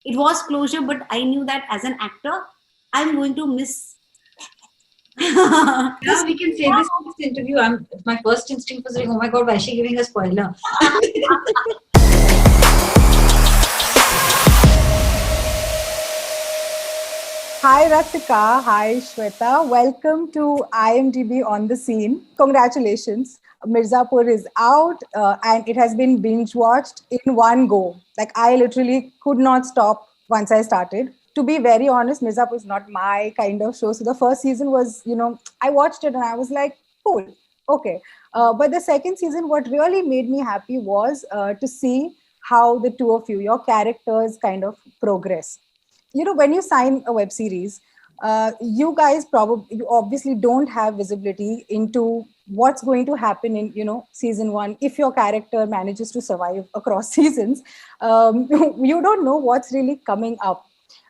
It was closure, but I knew that as an actor, I'm going to miss. Now we can say this in this interview. My first instinct was like, oh my god, why is she giving a spoiler? Hi Rasika, hi Shweta. Welcome to IMDb on the scene. Congratulations. Mirzapur is out and it has been binge watched in one go. Like I literally could not stop once I started. To be very honest, Mirzapur is not my kind of show. So the first season was, I watched it and I was like, cool, okay. But the second season, what really made me happy was to see how the two of you, your characters kind of progress. When you sign a web series, you guys probably, you obviously don't have visibility into what's going to happen in season one. If your character manages to survive across seasons, you don't know what's really coming up,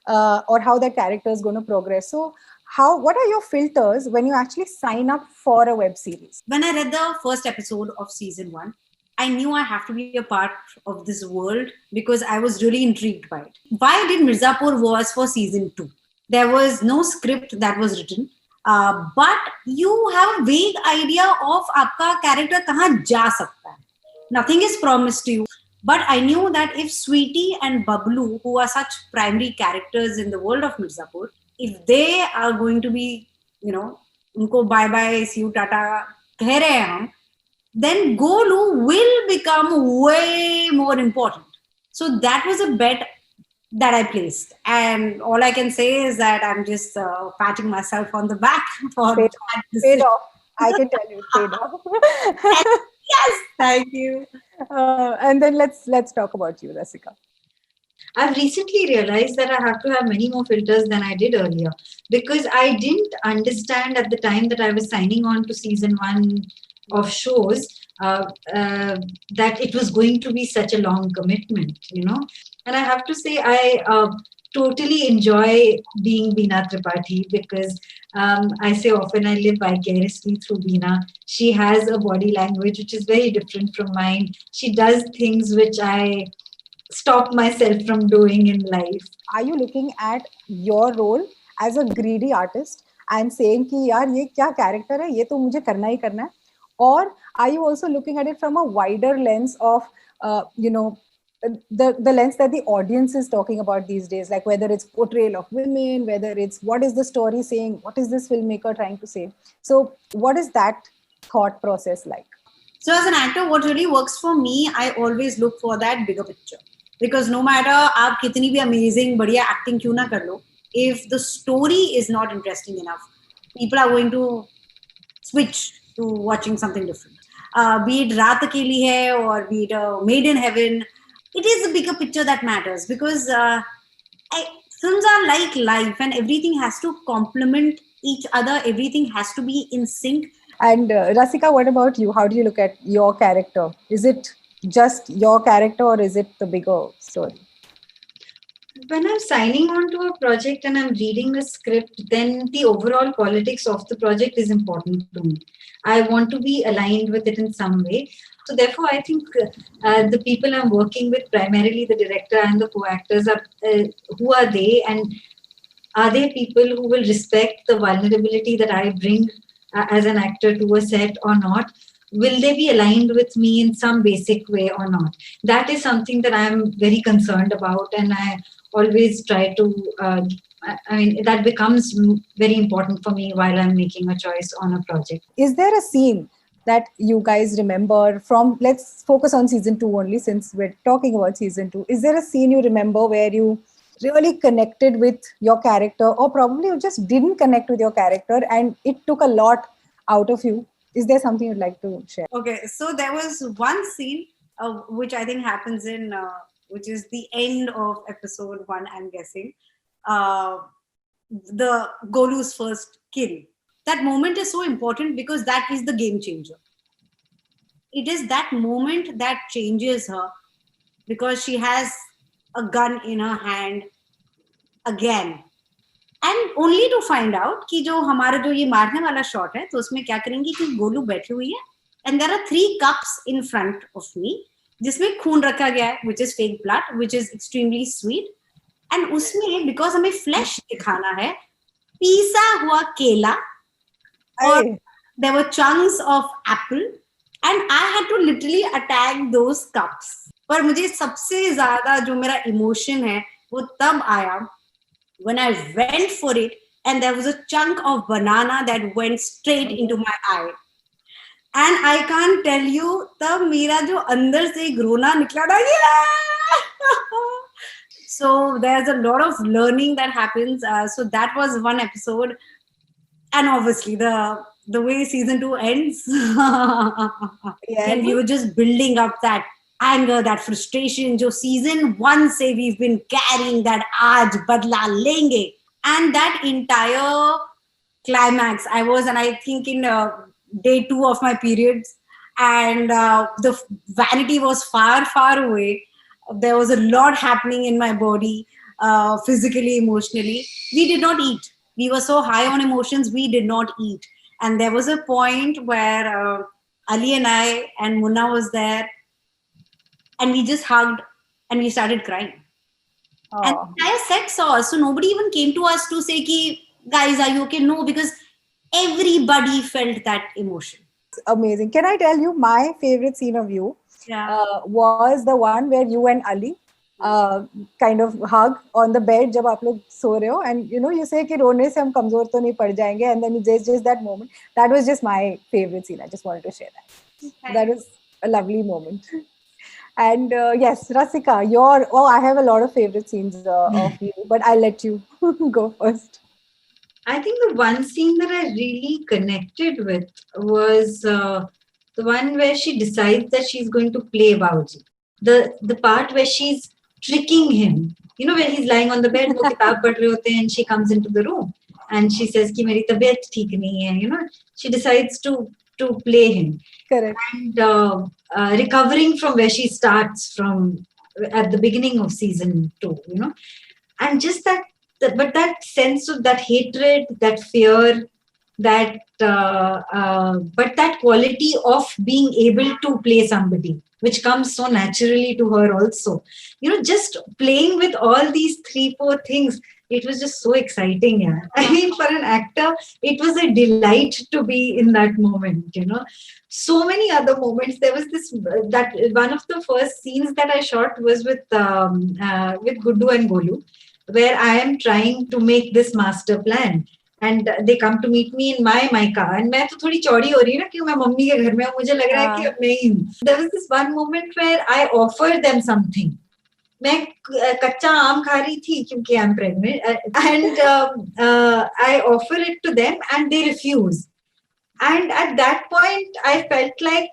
or how that character is going to progress. So what are your filters when you actually sign up for a web series? When I read the first episode of season 1, I knew I have to be a part of this world because I was really intrigued by it. Why did Mirzapur was for season 2? There was no script that was written, but you have a vague idea of आपका character कहाँ जा सकता है. Nothing is promised to you. But I knew that if Sweetie and Bablu, who are such primary characters in the world of Mirzapur, if they are going to be, उनको bye bye, see you, tata कह रहे हैं हम, then Golu will become way more important. So that was a bet that I placed. And all I can say is that I'm just patting myself on the back for Paid, that paid decision. off. I can tell you, paid off. Yes, thank you. And then let's talk about you, Rasika. I've recently realized that I have to have many more filters than I did earlier because I didn't understand at the time that I was signing on to season one of shows that it was going to be such a long commitment. And I have to say, I totally enjoy being Beena Tripathi because I say often I live vicariously through Beena. She has a body language which is very different from mine. She does things which I stop myself from doing in life. Are you looking at your role as a greedy artist and saying कि यार ये क्या character है, ये तो मुझे करना ही करना है? Or are you also looking at it from a wider lens of the lens that the audience is talking about these days, like whether it's portrayal of women, whether it's what is the story saying, what is this filmmaker trying to say? So what is that thought process like? So as an actor, what really works for me, I always look for that bigger picture. Because no matter आप कितनी भी amazing, बढ़िया acting क्यों ना कर लो, if the story is not interesting enough, people are going to switch to watching something different. Be it Raat Akeli hai or be it Made in Heaven, it is the bigger picture that matters because films are like life and everything has to complement each other. Everything has to be in sync. And Rasika, what about you? How do you look at your character? Is it just your character or is it the bigger story? When I'm signing on to a project and I'm reading a script, then the overall politics of the project is important to me. I want to be aligned with it in some way. So therefore, I think the people I'm working with, primarily the director and the co-actors, are who are they, and are they people who will respect the vulnerability that I bring as an actor to a set or not? Will they be aligned with me in some basic way or not? That is something that I'm very concerned about, and I always try to. That becomes very important for me while I'm making a choice on a project. Is there a scene that you guys remember from, let's focus on season 2 only since we're talking about season 2. Is there a scene you remember where you really connected with your character, or probably you just didn't connect with your character and it took a lot out of you? Is there something you'd like to share? Okay, so there was one scene which I think happens in, which is the end of episode 1, I'm guessing. The Golu's first kill. That moment is so important because that is the game changer. It is that moment that changes her because she has a gun in her hand again. And only to find out कि जो हमारा जो ये मारने वाला shot है तो उसमें क्या करेंगे कि गोलू बैठी हुई है and there are 3 cups in front of me जिसमें खून रखा गया है which is fake blood which is extremely sweet and उसमें बिकॉज हमें फ्लैश दिखाना है, पीसा हुआ केला और there were chunks of apple and I had to literally attack those cups. पर मुझे सबसे ज्यादा जो मेरा इमोशन है वो तब आया when I went for it and there was a chunk of banana that went straight into my eye. And I can't tell you, तब मेरा जो अंदर से एक रोना निकला था, so there's a lot of learning that happens. So that was one episode, and obviously the way season 2 ends, and we were just building up that anger, that frustration, jo season 1 say we've been carrying that aaj badla lenge, and that entire climax, and I think in day 2 of my periods, and the vanity was far away. There was a lot happening in my body, physically, emotionally. We did not eat. We were so high on emotions, we did not eat. And there was a point where Ali and I and Munna was there, and we just hugged and we started crying. Aww. And the entire set saw us, so nobody even came to us to say, ki, guys, are you okay? No, because everybody felt that emotion. Amazing. Can I tell you my favorite scene of you? Yeah. Was the one where you and Ali kind of hug on the bed जब आप लोग सो रहे हो, and you know you say कि रोने से हम कमजोर तो नहीं पड़ जाएंगे, and then just that moment, that was just my favorite scene. I just wanted to share that. Okay. That was a lovely moment. And yes, Rasika, I have a lot of favorite scenes of you, but I'll let you go first. I think the one scene that I really connected with was the one where she decides that she's going to play Bauji. The part where she's tricking him, you know, where he's lying on the bed, wo kitab padh rahe hote hain, and she comes into the room and she says ki meri tabiyat theek nahi hai, you know, she decides to play him. Correct. And recovering from where she starts from at the beginning of season 2, you know, and just but that sense of that hatred, that fear, that but that quality of being able to play somebody, which comes so naturally to her also, you know, just playing with all these 3-4 things, it was just so exciting. Yeah, I mean, for an actor, it was a delight to be in that moment, you know. So many other moments. There was that one of the first scenes that I shot was with Guddu and Golu, where I am trying to make this master plan. And they come to meet me in my Maika, and मैं तो थोड़ी चौड़ी हो रही हूँ ना कि मैं मम्मी के घर में हूँ, मुझे लग रहा है कि अब नहीं. There was this one moment where I offered them something. मैं कच्चा आम खा रही थी क्योंकि I'm pregnant, and I offer it to them and they refuse. And at that point, I felt like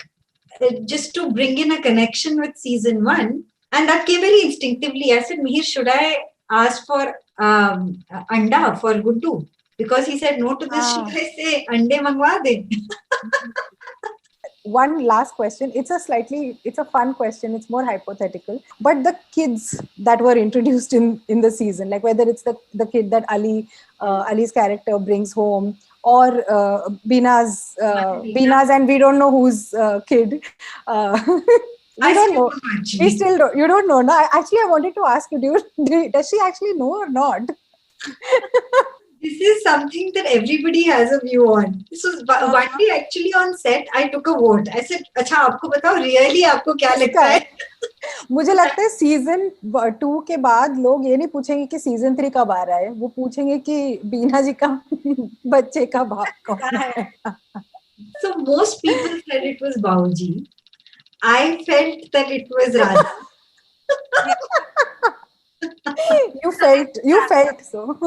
just to bring in a connection with season 1, and that came very instinctively. I said, Mihir, should I ask for anda for Guddu? Because he said no to this, should I say ande mangwa de? One last question. It's a fun question. It's more hypothetical. But the kids that were introduced in the season, like whether it's the kid that Ali's character brings home, or Bina's, and we don't know whose kid. We don't know. We still don't. You don't know. No, actually, I wanted to ask you, does she actually know or not? This is something that everybody has a view on. So one day, actually on set, I took a vote. I said, "अच्छा, आपको बताओ, really आपको क्या लगता है?" मुझे लगता है सीजन 2 के बाद लोग ये नहीं पूछेंगे कि सीजन 3 कब आ रहा है, वो पूछेंगे कि बीना जी का बच्चे का बाप कौन है. So most people said it was Bauji. I felt that it was Raja. You felt so.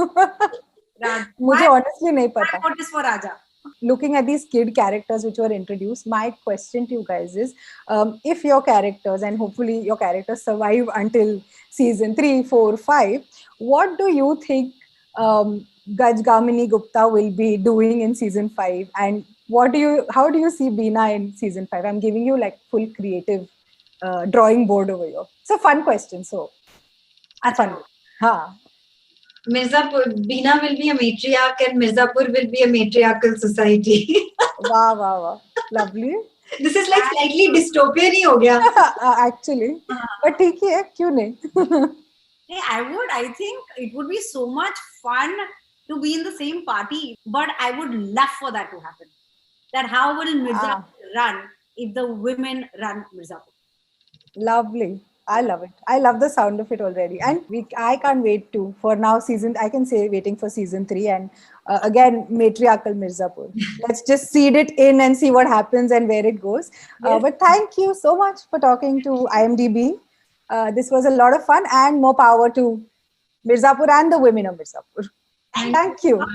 मुझे honestly नहीं पता. What is for Raja? Looking at these kid characters which were introduced, my question to you guys is, if your characters, and hopefully your characters survive until season 3, 4, 5, what do you think Gajgamini Gupta will be doing in season 5, and how do you see Beena in season 5? I'm giving you like full creative drawing board over here. It's a fun question, so fun. Ha. Mirzapur, Beena will be a matriarch and Mirzapur will be a matriarchal society. Wow. Lovely. This is like slightly dystopian ही हो गया. Actually. But ठीक है, क्यों नहीं? Hey, I would. I think it would be so much fun to be in the same party, but I would love for that to happen. That how will Mirzapur run if the women run Mirzapur? Lovely. I love it. I love the sound of it already. And I can't wait to, for now, I can say waiting for season 3. And again, matriarchal Mirzapur. Let's just seed it in and see what happens and where it goes. Yes. But thank you so much for talking to IMDb. This was a lot of fun, and more power to Mirzapur and the women of Mirzapur. Thank you.